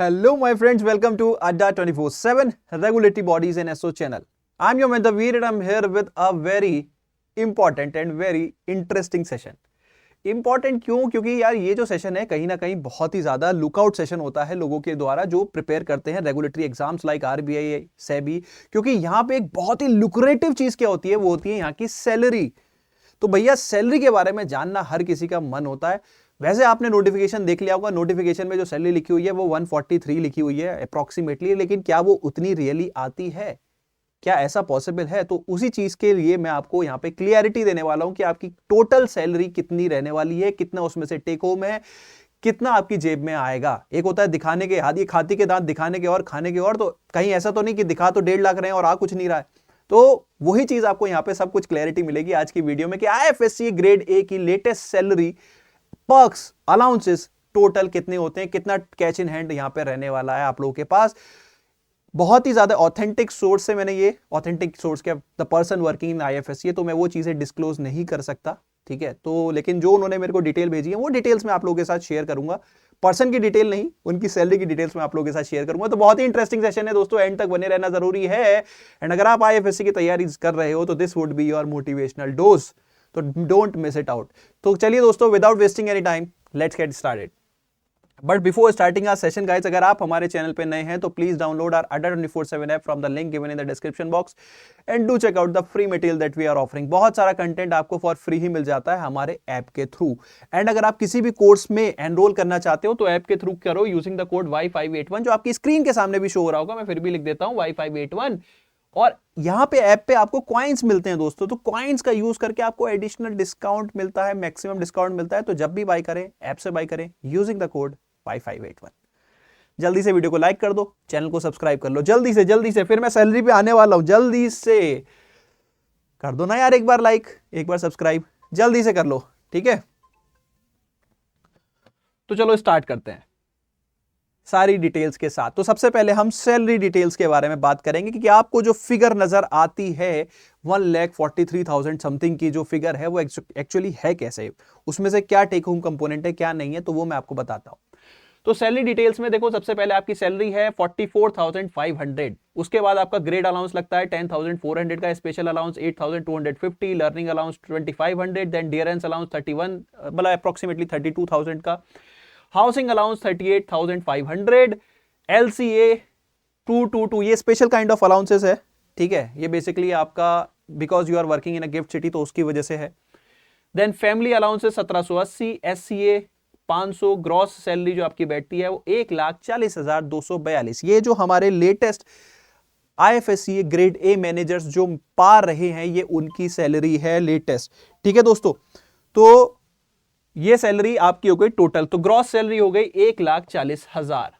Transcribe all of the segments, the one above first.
Hello, my friends. Welcome to Adda 24/7 Regulatory Bodies and SO channel. I'm your mentor Veer and I'm here with a very important and very interesting session. Important क्यों? क्योंकि यार ये जो session है कहीं ना कहीं बहुत ही ज्यादा लुकआउट सेशन होता है लोगों के द्वारा जो प्रिपेयर करते हैं regulatory exams like RBI SEBI, क्योंकि यहाँ पे एक बहुत ही लुक्रेटिव चीज क्या होती है, वो होती है यहाँ की सैलरी। तो भैया सैलरी के बारे में जानना हर किसी का मन होता है। वैसे आपने नोटिफिकेशन देख लिया होगा, नोटिफिकेशन में जो सैलरी लिखी हुई है वो 143 लिखी हुई है अप्रोक्सीमेटली, लेकिन क्या वो उतनी रियली आती है? क्या ऐसा पॉसिबल है? तो उसी चीज के लिए मैं आपको यहाँ पे क्लियरिटी देने वाला हूं कि आपकी टोटल सैलरी कितनी रहने वाली है, कितना उसमें से टेक होम है, कितना आपकी जेब में आएगा। एक होता है दिखाने के हाथ, ये खाती के दांत दिखाने के और खाने के और, तो कहीं ऐसा तो नहीं कि दिखा तो 1.5 लाख रहे हैं और आ कुछ नहीं रहा है। तो वही चीज आपको यहाँ पे सब कुछ क्लैरिटी मिलेगी आज की वीडियो में कि आईएफएससी ग्रेड ए की latest salary, perks, allowances total कितने होते हैं, कितना कैश इन हैंड यहाँ पे रहने वाला है आप लोगों के पास। बहुत ही ज्यादा ऑथेंटिक सोर्स से मैंने ये ऑथेंटिक सोर्स के the person working in IFSC, तो मैं वो चीजें डिस्क्लोज नहीं कर सकता, ठीक है। तो लेकिन जो उन्होंने मेरे को डिटेल भेजी है वो डिटेल्स मैं आप लोगों के साथ शेयर करूंगा। पर्सन की डिटेल नहीं, उनकी सैलरी की डिटेल्स मैं आप लोगों के साथ शेयर करूंगा। तो बहुत ही इंटरेस्टिंग सेशन है दोस्तों, एंड तक बने रहना जरूरी है। एंड अगर आप आईएफएससी की तैयारी कर रहे हो तो this would be your motivational dose, तो डोंट मिस इट आउट। तो चलिए दोस्तों, without wasting any time let's get started. But before starting our session guys, अगर आप हमारे चैनल पे नए हैं तो please download our Adda 24/7 app from the link given in the description box and do check out the free material that we are offering. बहुत सारा content आपको फॉर फ्री ही मिल जाता है हमारे ऐप के थ्रू। एंड अगर आप किसी भी कोर्स में एनरोल करना चाहते हो तो ऐप के थ्रू करो यूजिंग द कोड Y581, जो आपकी स्क्रीन के सामने भी शो हो रहा होगा, मैं फिर भी लिख देता हूं Y581। और यहां पे ऐप पे आपको कॉइन्स मिलते हैं दोस्तों, तो कॉइन्स का यूज करके आपको एडिशनल डिस्काउंट मिलता है, मैक्सिमम डिस्काउंट मिलता है। तो जब भी बाय करें, ऐप से बाय करें यूजिंग द कोड Y581। जल्दी से वीडियो को लाइक कर दो, चैनल को सब्सक्राइब कर लो जल्दी से, फिर मैं सैलरी पे आने वाला हूं। जल्दी से कर दो ना यार, एक बार लाइक, एक बार सब्सक्राइब, जल्दी से कर लो, ठीक है। तो चलो स्टार्ट करते हैं सारी डिटेल्स के साथ। तो सबसे पहले हम सैलरी डिटेल्स के बारे में बात करेंगे कि आपको जो फिगर नजर आती है 1,43,000 समथिंग की जो फिगर है वो एक्चुअली है कैसे, उसमें से क्या टेक होम कंपोनेंट है क्या नहीं है, तो वो मैं आपको बताता हूं। तो सैलरी डिटेल्स में देखो, सबसे पहले आपकी सैलरी है 44,500। उसके बाद आपका ग्रेड अलाउंस लगता है 10,400 का, special allowance 8,250, learning allowance 2,500, then dearness allowance 31, मतलब अप्रोक्सीमेटली 32,000 का, हाउसिंग अलाउंस 38,500, एलसीए 222, ये स्पेशल काइंड ऑफ अलाउंसेस है, ठीक है। ये बेसिकली आपका because you are working in a GIFT City तो उसकी वजह से है। Then family allowances 1780, SCA 500, gross salary जो आपकी बैठती है वो 1,40,242। ये जो हमारे latest IFSC grade A managers जो पा रहे हैं, ये उनकी सैलरी है लेटेस्ट, ठीक है दोस्तों। तो ये सैलरी आपकी हो गई टोटल, तो ग्रॉस सैलरी हो गई 1,40,000,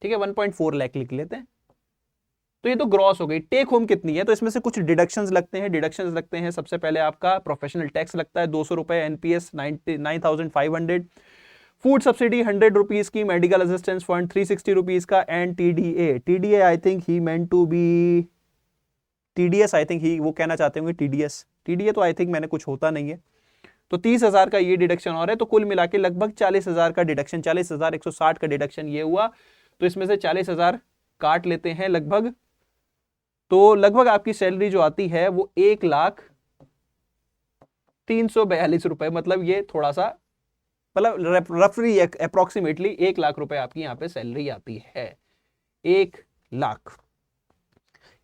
ठीक है। 1.4 लाख लिख लेते हैं, तो ये तो ग्रॉस हो गई। टेक होम कितनी है, तो इसमें से कुछ डिडक्शंस लगते हैं। सबसे पहले आपका प्रोफेशनल टैक्स लगता है 200 रुपए, एनपीएस 9,500, फूड सब्सिडी 100 रुपीज की, मेडिकल असिस्टेंस फंड 360 रुपीज का, and TDA I think he meant to be TDS, I think he वो कहना चाहते होंगे टीडीएस। टीडीए तो आई थिंक मैंने कुछ होता नहीं है। तो 30,000 का ये डिडक्शन और है, तो कुल मिला के लगभग 40,000 का डिडक्शन, 40,160 का डिडक्शन ये हुआ। तो इसमें से 40,000 काट लेते हैं लगभग, तो लगभग आपकी सैलरी जो आती है वो 1,342 रुपए, मतलब ये थोड़ा सा, मतलब रफली अप्रोक्सीमेटली 1 लाख रुपए आपकी यहां पे सैलरी आती है। 1 लाख।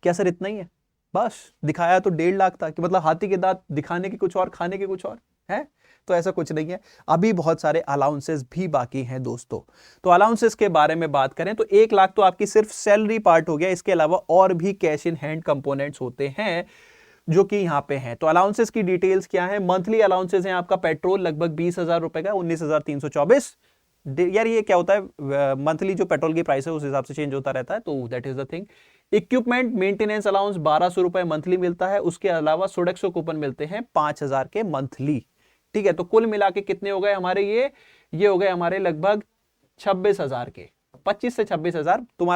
क्या सर इतना ही है? बस दिखाया तो 1.5 लाख था, कि मतलब हाथी के दांत दिखाने के कुछ और खाने के कुछ और है, तो ऐसा कुछ नहीं है। अभी बहुत सारे अलाउंसेस भी बाकी हैं दोस्तों। तो अलाउंसेस के बारे में बात करें तो 1 लाख तो आपकी सिर्फ सैलरी पार्ट हो गया, इसके अलावा और भी कैश इन हैंड कंपोनेंट्स होते हैं जो कि यहां पे हैं। तो अलाउंसेस की डिटेल्स क्या है? मंथली अलाउंसेस हैं आपका, पेट्रोल लगभग 20,000 रुपए का, 19,324। यार ये क्या होता है, मंथली जो पेट्रोल की प्राइस है उस हिसाब से चेंज होता रहता है, तो that is the thing. Equipment maintenance allowance 1,200 रुपए मंथली मिलता है। उसके अलावा सोडेक्सो कूपन मिलते हैं 5,000 के मंथली, ठीक है। तो कुल मिला के कितने हो गए हमारे ये हो गए हमारे लगभग 26,000 के, 25 से 26,000। तुम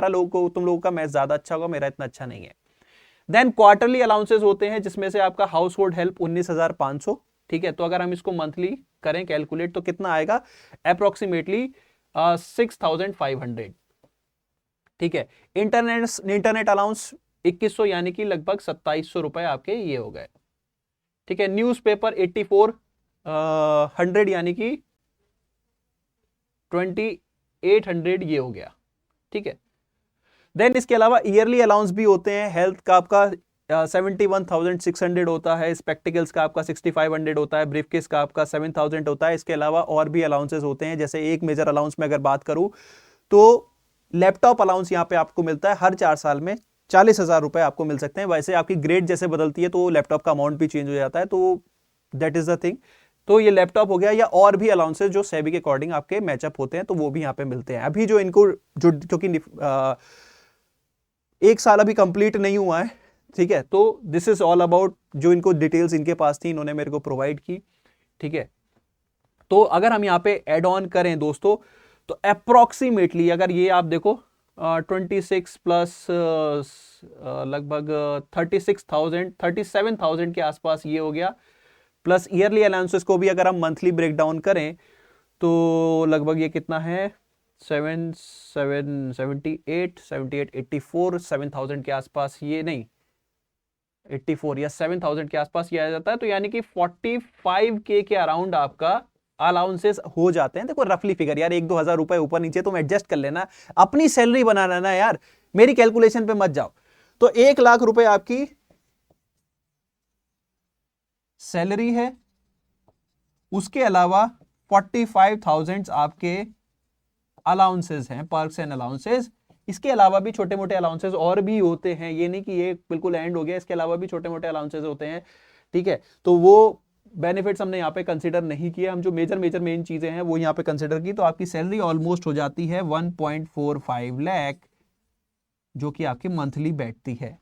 लोगों का मैथ ज्यादा अच्छा होगा, मेरा इतना अच्छा नहीं है। देन क्वार्टरली अलाउंसेस होते हैं, जिसमें से आपका हाउस होल्ड हेल्प 19,500, ठीक है। तो अगर हम इसको मंथली करें कैलकुलेट तो कितना आएगा? अप्रोक्सीमेटली 6,500, ठीक है। इंटरनेट अलाउंस 2100 यानी कि लगभग 2700 रुपए आपके ये हो गए। ठीक है। न्यूज़पेपर 8400 यानी कि 2800 ये हो गया। ठीक है। देन इसके अलावा ईयरली अलाउंस भी होते हैं। हेल्थ का आपका 71,600 होता है, स्पेक्टिकल्स का आपका 6500 होता है, ब्रीफकेस का आपका 7000 होता है। इसके अलावा और भी अलाउंसेस होते हैं, जैसे एक मेजर अलाउंस में अगर बात करूं तो लैपटॉप अलाउंस यहां पे आपको मिलता है हर 4 साल में 40,000 रुपए आपको मिल सकते हैं। वैसे आपकी ग्रेड जैसे बदलती है तो लैपटॉप का अमाउंट भी चेंज हो जाता है, तो दैट इज द थिंग। तो ये लैपटॉप हो गया, या और भी अलाउंसेस जो सेबी के अकॉर्डिंग आपके मैचअप होते हैं तो वो भी यहाँ पे मिलते हैं। अभी जो इनको जो क्योंकि एक साल अभी कंप्लीट नहीं हुआ है, ठीक है, तो दिस इज ऑल अबाउट जो इनको डिटेल्स इनके पास थी इन्होंने मेरे को प्रोवाइड की। ठीक है। तो अगर हम यहाँ पे एड ऑन करें दोस्तों तो अप्रोक्सीमेटली अगर ये आप देखो 26 प्लस लगभग 37,000 के आसपास ये हो गया, प्लस ईयरली अलाउंसेस को भी अगर हम मंथली ब्रेक डाउन करें तो लगभग ये कितना है 84 7,000 के आसपास, ये नहीं 84 या 7,000 के आसपास ये आ जाता है। तो यानी कि 45K के अराउंड आपका अलाउंसेस हो जाते हैं। देखो रफली फिगर यार, 1-2 हजार रुपए ऊपर नीचे तुम एडजस्ट कर लेना, अपनी सैलरी बना लेना यार, मेरी कैलकुलेशन पे मत जाओ। तो 1 लाख रुपए आपकी सैलरी है, उसके अलावा 45,000 आपके अलाउंसेस हैं, पर्क्स एंड अलाउंसेस। इसके अलावा भी छोटे मोटे अलाउंसेस और भी होते हैं, ये नहीं कि ये बिल्कुल एंड हो गया, इसके अलावा भी छोटे मोटे अलाउंसेस होते हैं। ठीक है। तो वो बेनिफिट्स हमने यहाँ पे कंसीडर नहीं किए, हम जो मेजर मेन चीजें हैं वो यहाँ पे कंसीडर की। तो आपकी सैलरी ऑलमोस्ट हो जाती है 1.45 लाख, जो कि आपकी मंथली बैठती है।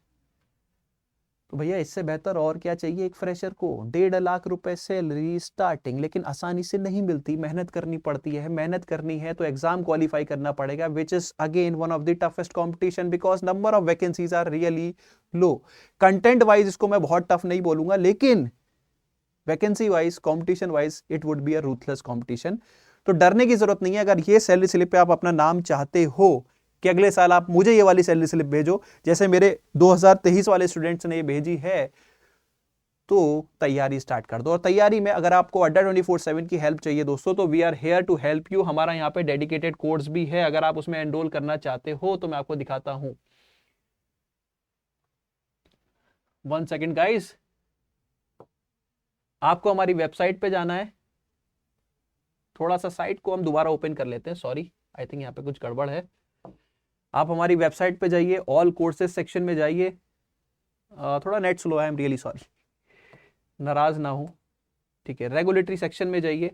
तो भैया इससे बेहतर और क्या चाहिए एक फ्रेशर को? 1.5 लाख रुपए सैलरी स्टार्टिंग, लेकिन आसानी से नहीं मिलती, मेहनत करनी पड़ती है। मेहनत करनी है तो एग्जाम क्वालिफाई करना पड़ेगा, which is again one of the toughest competition because number of vacancies are really low. Content wise इसको मैं बहुत टफ नहीं बोलूंगा, लेकिन vacancy wise, competition wise it would be a ruthless competition. तो डरने की जरूरत नहीं है। अगर ये सैलरी स्लिप पे आप अपना नाम चाहते हो कि अगले साल आप मुझे ये वाली सैलरी स्लिप भेजो, जैसे मेरे 2023 वाले स्टूडेंट्स ने ये भेजी है, तो तैयारी स्टार्ट कर दो। और तैयारी में अगर आपको अड्डा 24/7 की हेल्प चाहिए दोस्तों, तो we are here to help you. हमारा यहाँ पे डेडिकेटेड कोर्स भी है, अगर आप उसमें एनरोल करना चाहते हो तो मैं आपको दिखाता हूं। 1 सेकेंड गाइस, आपको हमारी वेबसाइट पे जाना है। थोड़ा सा साइट को हम दोबारा ओपन कर लेते हैं, सॉरी आई थिंक यहाँ पे कुछ गड़बड़ है। आप हमारी वेबसाइट पे जाइए, ऑल कोर्सेज सेक्शन में जाइए। थोड़ा नेट स्लो है, आई एम रियली सॉरी, नाराज ना हो। ठीक है। रेगुलेटरी सेक्शन में जाइए,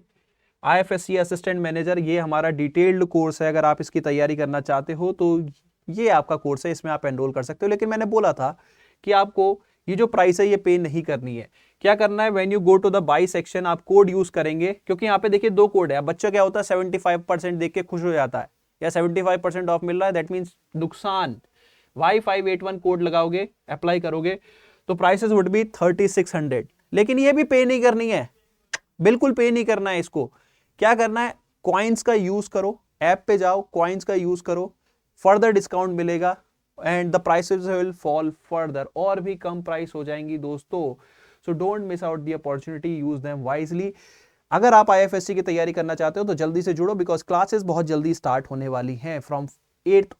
IFSC असिस्टेंट मैनेजर, ये हमारा डिटेल्ड कोर्स है। अगर आप इसकी तैयारी करना चाहते हो तो ये आपका कोर्स है, इसमें आप एनरोल कर सकते हो। लेकिन मैंने बोला था कि आपको ये जो प्राइस है ये पे नहीं करनी है। क्या करना है, when you go to the buy section आप कोड यूज करेंगे, क्योंकि यहाँ पे देखिए 2 कोड है। बच्चा क्या होता है 75% देख के खुश हो जाता है, या 75% ऑफ मिल रहा है, दैट मीन्स नुकसान। Y581 कोड लगाओगे, अप्लाई करोगे तो प्राइसेस वुड बी 3600। लेकिन ये भी पे नहीं करनी है, बिल्कुल पे नहीं करना है इसको। क्या करना है, कॉइन्स का यूज करो, ऐप पे जाओ, कॉइन्स का यूज करो, फर्दर डिस्काउंट मिलेगा and the prices will fall further, और भी कम प्राइस हो जाएंगी दोस्तों। So don't miss out the opportunity, use them wisely. अगर आप IFSC की तैयारी करना चाहते हो तो जल्दी से जुड़ो, बिकॉज क्लासेस बहुत जल्दी स्टार्ट होने वाली हैं फ्रॉम 8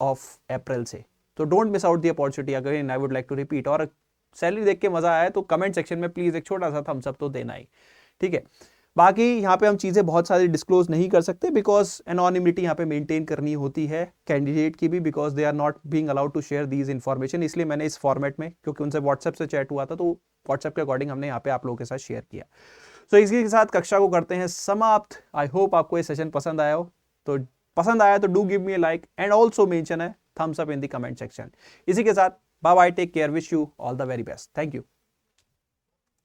अप्रैल से। तो don't miss out the opportunity. Again I would like to repeat, और सैलरी देख के मजा आया तो कमेंट सेक्शन में प्लीज एक छोटा सा थम्स अप तो देना ही, ठीक है। बाकी यहाँ पे हम चीज़ें बहुत सारी डिस्क्लोज नहीं कर सकते, बिकॉज एनोनिमिटी यहाँ पे मेंटेन करनी होती है कैंडिडेट की भी, because they are not being allowed to share these information. इसलिए मैंने इस फॉर्मेट में, क्योंकि उनसे व्हाट्सएप से चैट हुआ था, तो व्हाट्सएप के अकॉर्डिंग हमने यहाँ पे आप लोगों के साथ शेयर किया। सो इसी के साथ कक्षा को करते हैं समाप्त। आई होप आपको ये सेशन पसंद आया हो। तो पसंद आया तो do give me a like and also mention है thumbs up in the comment section. इसी के साथ bye bye, take care, wish you all the very best, thank you.